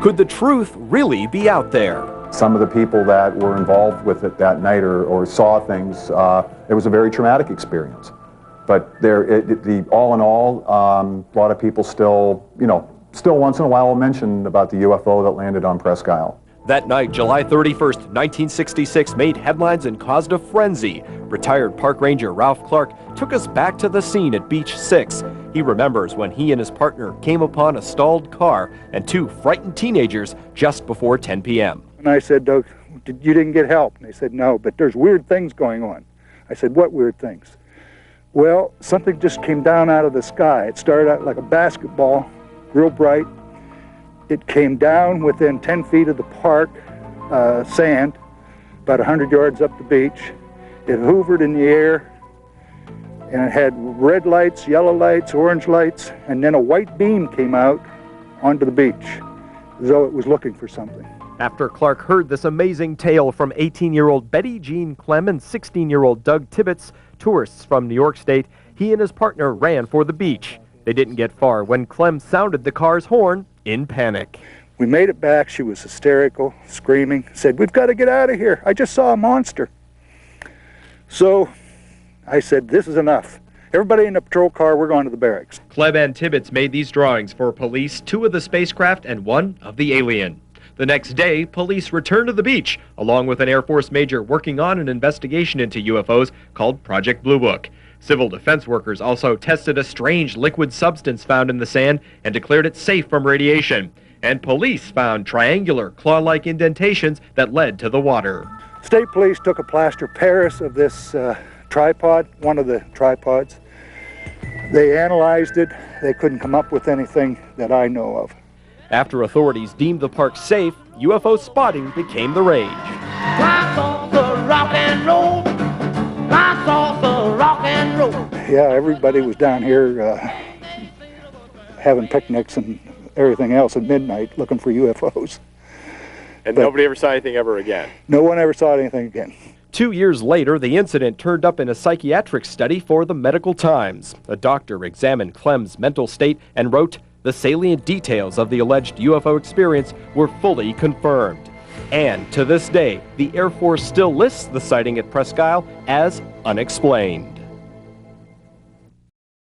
Could the truth really be out there? Some of the people that were involved with it that night or saw things, it was a very traumatic experience. But all in all, a lot of people still once in a while will mention about the UFO that landed on Presque Isle. That night, July 31st, 1966, made headlines and caused a frenzy. Retired park ranger Ralph Clark took us back to the scene at Beach 6. He remembers when he and his partner came upon a stalled car and two frightened teenagers just before 10 p.m. And I said, Doug, you didn't get help? And they said, no, but there's weird things going on. I said, what weird things? Well, something just came down out of the sky. It started out like a basketball, real bright. It came down within 10 feet of the park, sand, about 100 yards up the beach. It hovered in the air, and it had red lights, yellow lights, orange lights, and then a white beam came out onto the beach, as though it was looking for something. After Clark heard this amazing tale from 18-year-old Betty Jean Clem and 16-year-old Doug Tibbetts, tourists from New York State, he and his partner ran for the beach. They didn't get far when Clem sounded the car's horn in panic. We made it back. She was hysterical, screaming, said, we've got to get out of here. I just saw a monster. So I said, this is enough. Everybody in the patrol car, we're going to the barracks. Clem and Tibbetts made these drawings for police, 2 of the spacecraft and 1 of the alien. The next day, police returned to the beach, along with an Air Force major working on an investigation into UFOs called Project Blue Book. Civil defense workers also tested a strange liquid substance found in the sand and declared it safe from radiation. And police found triangular, claw-like indentations that led to the water. State police took a plaster Paris of this tripod, one of the tripods. They analyzed it. They couldn't come up with anything that I know of. After authorities deemed the park safe, UFO spotting became the rage. Yeah, everybody was down here having picnics and everything else at midnight looking for UFOs. And nobody ever saw anything ever again? No one ever saw anything again. 2 years later, the incident turned up in a psychiatric study for the Medical Times. A doctor examined Clem's mental state and wrote, the salient details of the alleged UFO experience were fully confirmed. And to this day, the Air Force still lists the sighting at Presque Isle as unexplained.